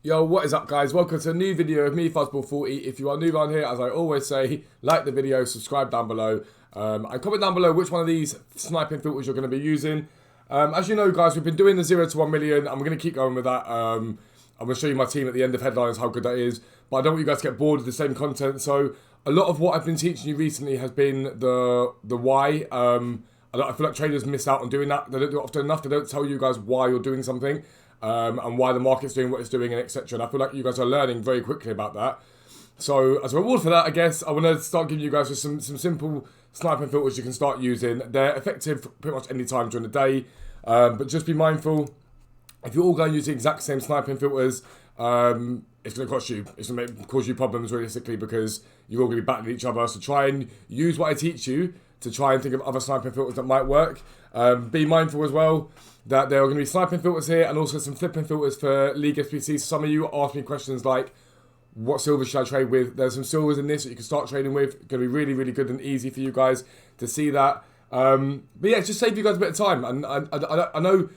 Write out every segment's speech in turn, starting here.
Yo, what is up guys? Welcome to a new video of me, Fuzzball40. If you are new around here, as I always say, like the video, subscribe down below, and comment down below which one of these sniping filters you're going to be using. As you know guys, we've been doing the 0 to 1 million, and we're going to keep going with that. I'm going to show you my team at the end of headlines, how good that is, but I don't want you guys to get bored of the same content, so a lot of what I've been teaching you recently has been the why. I feel like traders miss out on doing that. They don't do it often enough. They don't tell you guys why you're doing something. And why the market's doing what it's doing, and etc. And I feel like you guys are learning very quickly about that. So as a reward for that, I guess I want to start giving you guys just some simple sniping filters you can start using. They're effective pretty much any time during the day, but just be mindful. If you're all going to use the exact same sniping filters, it's going to cost you. It's going to cause you problems realistically because you're all going to be battling each other. So try and use what I teach you to try and think of other sniping filters that might work. Be mindful as well that there are going to be sniping filters here and also some flipping filters for League SPC. So some of you ask me questions like, what silver should I trade with? There's some silvers in this that you can start trading with. It's going to be really, really good and easy for you guys to see that. But yeah, just save you guys a bit of time. And I know,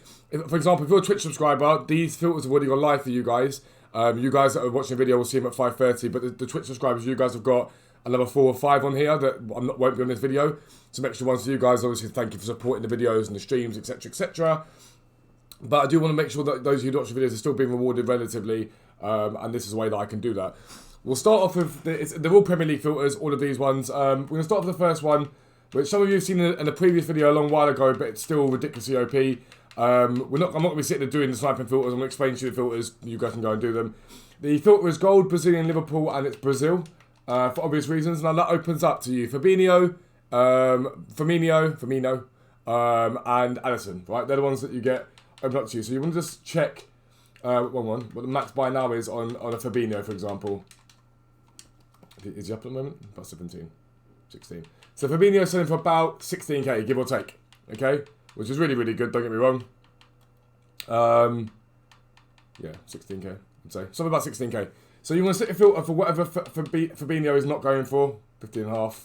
for example, if you're a Twitch subscriber, these filters have already gone live for you guys. You guys that are watching the video will see them at 5:30, but the Twitch subscribers, you guys have got another 4 or 5 on here that won't be on this video. Some extra ones for you guys. Obviously, thank you for supporting the videos and the streams, etc., etc. But I do want to make sure that those who watch the videos are still being rewarded relatively, and this is a way that I can do that. We'll start off with, they're all Premier League filters, all of these ones. We're going to start with the first one, which some of you have seen in a previous video a long while ago, but it's still ridiculously OP. I'm not going to be sitting there doing the sniping filters. I'm going to explain to you the filters. You guys can go and do them. The filter is gold, Brazilian, Liverpool, and it's Brazil, for obvious reasons. Now that opens up to you Fabinho, Firmino, and Alisson, right? They're the ones that you get open up to you. So you want to just check what the max buy now is on a Fabinho, for example. Is he up at the moment? About 17, 16. So Fabinho's selling for about 16k, give or take. Okay? Which is really, really good, don't get me wrong. Yeah, 16k, I'd say. Something about 16k. So you want to set your filter for whatever Fabinho is not going for. 15.5.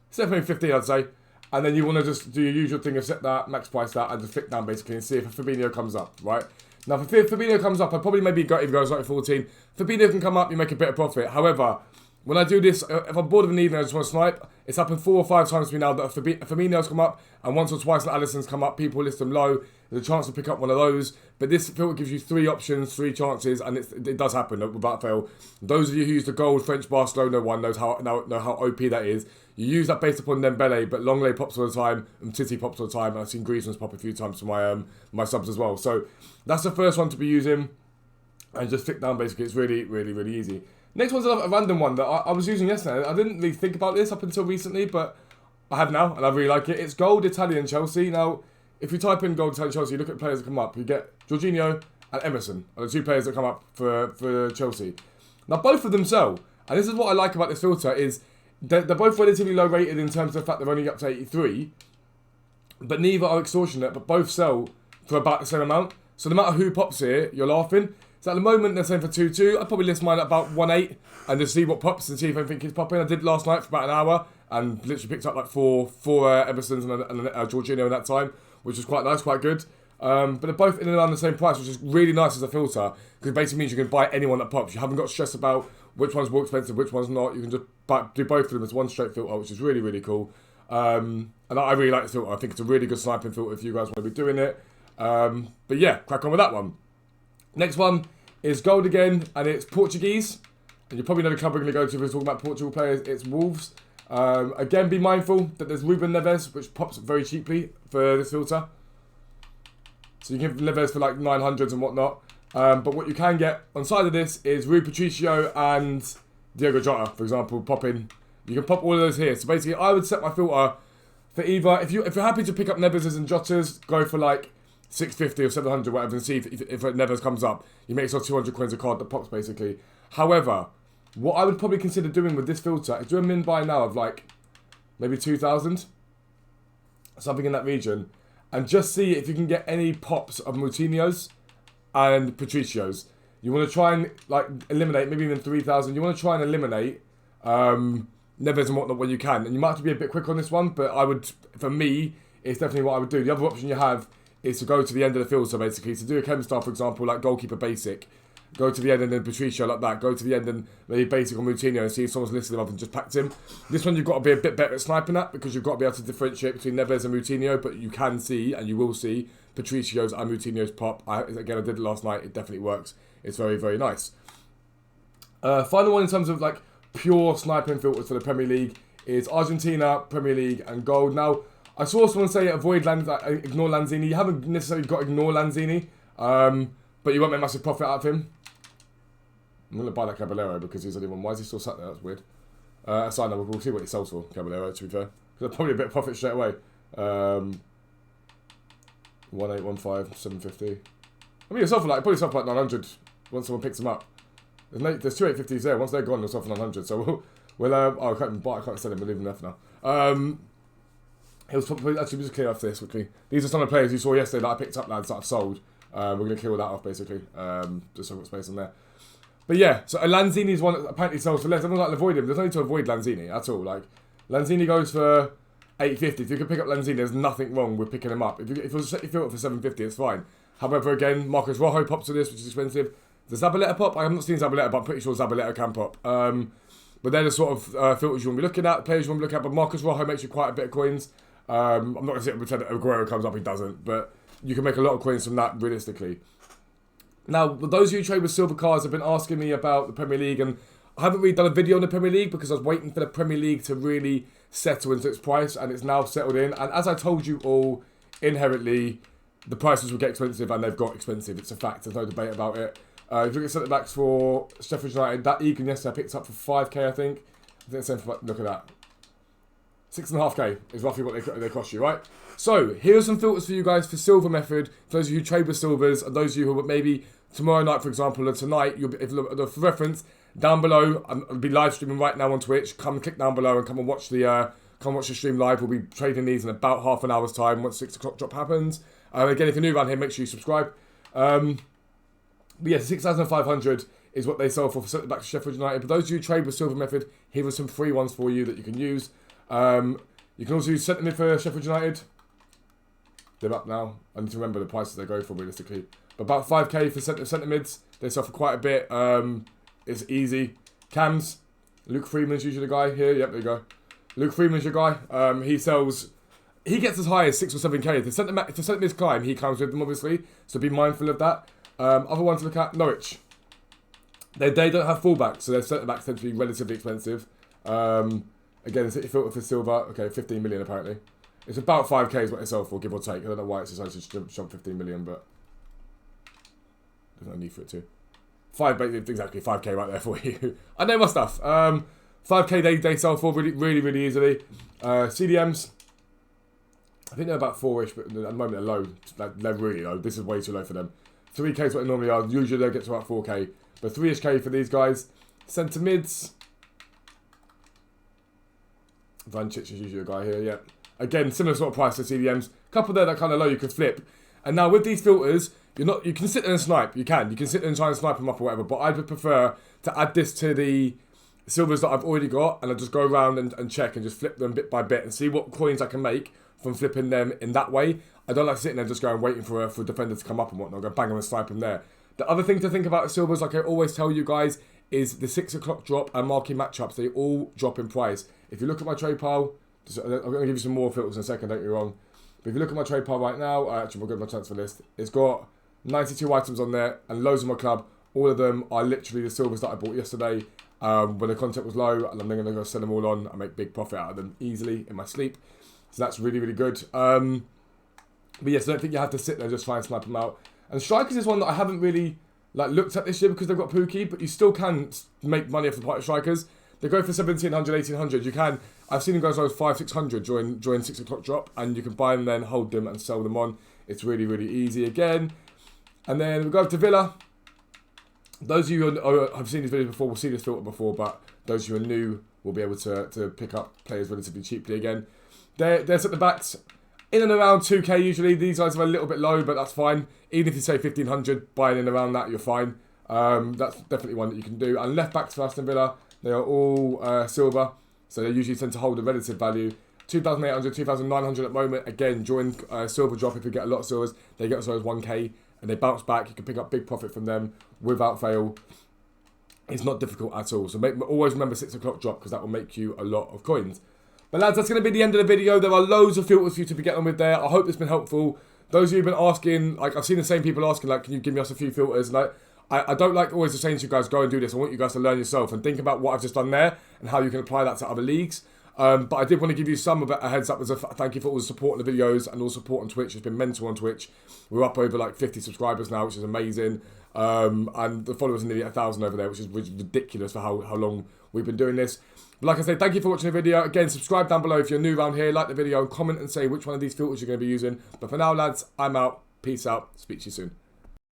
It's definitely 15, I'd say. And then you want to just do your usual thing of set that, max price that, and just flick down basically and see if a Fabinho comes up, right? Now, if Fabinho comes up, I'd probably maybe go if it goes like 14. Fabinho can come up, you make a bit of profit. However, when I do this, if I'm bored of an evening and I just want to snipe, it's happened 4 or 5 times to me now that a Fabinho's come up, and once or twice that Alisson's come up, people list them low. There's a chance to pick up one of those. But this filter gives you 3 options, 3 chances, and it does happen without fail. Those of you who use the gold French Barcelona one know how OP that is. You use that based upon Dembele, but Longley pops all the time, and City pops all the time, and I've seen Griezmann's pop a few times for my my subs as well. So that's the first one to be using, and just flick down basically. It's really, really, really easy. Next one's a random one that I was using yesterday. I didn't really think about this up until recently, but I have now, and I really like it. It's gold Italian Chelsea. Now, if you type in gold Italian Chelsea, you look at players that come up, you get Jorginho and Emerson are the 2 players that come up for Chelsea. Now, both of them sell, and this is what I like about this filter is they're both relatively low rated in terms of the fact they're only up to 83, but neither are extortionate, but both sell for about the same amount. So no matter who pops here, you're laughing. So at the moment, they're selling for 2.2. I'd probably list mine at about 1.8 and just see what pops and see if anything is popping. I did last night for about an hour and literally picked up like four Emersons and Jorginho in that time, which was quite nice, quite good. But they're both in and around the same price, which is really nice as a filter because it basically means you can buy anyone that pops. You haven't got to stress about which one's more expensive, which one's not. You can just do both of them as one straight filter, which is really, really cool. And I really like this filter. I think it's a really good sniping filter if you guys want to be doing it. But yeah, crack on with that one. Next one is gold again, and it's Portuguese. And you probably know the club we're going to go to if we're talking about Portugal players. It's Wolves. Again, be mindful that there's Ruben Neves, which pops very cheaply for this filter. So you can give Neves for like 900s and whatnot. But what you can get on side of this is Rui Patricio and Diego Jota, for example, popping. You can pop all of those here. So basically, I would set my filter for either, if you're happy to pick up Neves and Jotas, go for like 650 or 700, whatever, and see if Neves comes up. You make yourself 200 coins a card that pops, basically. However, what I would probably consider doing with this filter is do a min buy now of like maybe 2,000, something in that region, and just see if you can get any pops of Moutinho's and Patricios. You want to try and like eliminate maybe even 3,000. You want to try and eliminate Neves and whatnot when you can, and you might have to be a bit quick on this one, but I would, for me, it's definitely what I would do. The other option you have is to go to the end of the filter, basically, to do a chem star, for example, like goalkeeper basic. go to the end and then Patricio like that, go to the end and maybe basic on Moutinho and see if someone's listed him up and just packed him. This one you've got to be a bit better at sniping at because you've got to be able to differentiate between Neves and Moutinho, but you can see and you will see Patricio's and Moutinho's pop. Again, I did it last night. It definitely works. It's very, very nice. Final one in terms of like pure sniping filters for the Premier League is Argentina, Premier League and gold. Now, I saw someone say ignore Lanzini. You haven't necessarily got to ignore Lanzini, but you won't make massive profit out of him. I'm going to buy that Caballero because he's only one. Why is he still sat there? That's weird. Aside, we'll see what he sells for, Caballero, to be fair. Because probably a bit of profit straight away. 1815, 750. I mean, he'll sell for like, probably sell for like 900 once someone picks him up. There's two 850s there. Once they're gone, they'll sell for 900. So we'll I can't sell him. We'll leave him left now. He'll probably actually just clear off this quickly. These are some of the players you saw yesterday that I picked up, lads, that I've sold. We're going to kill that off basically. Just so I've got space on there. But yeah, so Lanzini's one that apparently sells for less. Everyone's like, avoid him. There's no need to avoid Lanzini at all. Like, Lanzini goes for 850. If you can pick up Lanzini, there's nothing wrong with picking him up. If you set your filter for 750, it's fine. However, again, Marcos Rojo pops to this, which is expensive. Does Zabaleta pop? I have not seen Zabaleta, but I'm pretty sure Zabaleta can pop. But they're the sort of filters you want to be looking at, players you want to be looking at. But Marcos Rojo makes you quite a bit of coins. I'm not going to sit and pretend that Aguero comes up, he doesn't. But you can make a lot of coins from that, realistically. Now, those of you who trade with silver cards have been asking me about the Premier League, and I haven't really done a video on the Premier League because I was waiting for the Premier League to really settle into its price, and it's now settled in. And as I told you all, inherently, the prices will get expensive, and they've got expensive. It's a fact. There's no debate about it. If you look at centre-backs for Sheffield United, that Egan yesterday I picked up for 5k, I think. I think it's same for, look at that. 6.5k is roughly what they cost you, right? So, here are some filters for you guys for silver method. For those of you who trade with silvers, and those of you who maybe tomorrow night, for example, or tonight, for reference, down below, I'll be live streaming right now on Twitch. Come click down below and come and watch the stream live. We'll be trading these in about half an hour's time once 6 o'clock drop happens. Again, if you're new around here, make sure you subscribe. But yeah, 6,500 is what they sell for centre back to Sheffield United. But those of you who trade with silver method, here are some free ones for you that you can use. You can also use centre mid for Sheffield United. They're up now. I need to remember the prices they go for realistically. But about 5k for centre mids. They sell for quite a bit. It's easy. Cams. Luke Freeman's usually the guy here. Yep, there you go. Luke Freeman's your guy. He sells. He gets as high as 6 or 7k. If the centre mids climb, he comes with them obviously. So be mindful of that. Other ones to look at, Norwich. They don't have fullbacks, so their centre backs tend to be relatively expensive. Again, it's a filter for silver. Okay, 15 million apparently. It's about 5k is what they sell for, give or take. I don't know why it's decided to jump 15 million, but there's no need for it to. Exactly 5k right there for you. I know my stuff. 5k they sell for really easily. CDMs. I think they're about 4-ish, but at the moment they're low. They're really low. This is way too low for them. 3k is what they normally are. Usually they get to about 4k. But 3-ish k for these guys. Centre mids. Vanchich is usually a guy here, yeah. Again, similar sort of price to CDMs. Couple there that kind of low you could flip. And now with these filters, you can sit there and snipe. You can sit there and try and snipe them up or whatever. But I would prefer to add this to the silvers that I've already got, and I just go around and check and just flip them bit by bit and see what coins I can make from flipping them in that way. I don't like sitting there just going waiting for a defender to come up and whatnot. Go bang them and snipe them there. The other thing to think about silvers, like I always tell you guys, is the 6 o'clock drop and marquee matchups. They all drop in price. If you look at my trade pile, I'm going to give you some more filters in a second, don't get me wrong. But if you look at my trade pile right now, actually we'll go to my transfer list. It's got 92 items on there and loads in my club. All of them are literally the silvers that I bought yesterday when the content was low, and I'm then going to go sell them all on and make big profit out of them easily in my sleep. So that's really good. But yes, I don't think you have to sit there and just try and snipe them out. And strikers is one that I haven't really looked at this year because they've got Pookie, but you still can make money off the part of strikers. They go for 1700, 1800. You can. I've seen them go as low as 500, 600 during 6 o'clock drop, and you can buy them then, hold them, and sell them on. It's really easy again. And then we go to Villa. Those of you who have seen this video before will see this filter before, but those of you who are new will be able to pick up players relatively cheaply again. They're centre backs in and around 2k usually. These guys are a little bit low, but that's fine. Even if you say 1500, buying in around that, you're fine. That's definitely one that you can do. And left backs for Aston Villa, they are all silver, so they usually tend to hold a relative value. 2,800, 2,900 at the moment. Again, during silver drop, if you get a lot of silvers, they get as low as 1k and they bounce back. You can pick up big profit from them without fail. It's not difficult at all. So always remember 6 o'clock drop, because that will make you a lot of coins. But lads, that's going to be the end of the video. There are loads of filters for you to be getting on with there. I hope it's been helpful. Those of you who've been asking, like I've seen the same people asking, like, can you give me us a few filters? And I don't like always just saying to you guys, go and do this. I want you guys to learn yourself and think about what I've just done there and how you can apply that to other leagues. But I did want to give you some of a heads up as a thank you for all the support in the videos and all the support on Twitch. It's been mental on Twitch. We're up over like 50 subscribers now, which is amazing. And the followers are nearly 1,000 over there, which is ridiculous for how long we've been doing this. But like I said, thank you for watching the video. Again, subscribe down below if you're new around here. Like the video and comment and say which one of these filters you're going to be using. But for now, lads, I'm out. Peace out. Speak to you soon.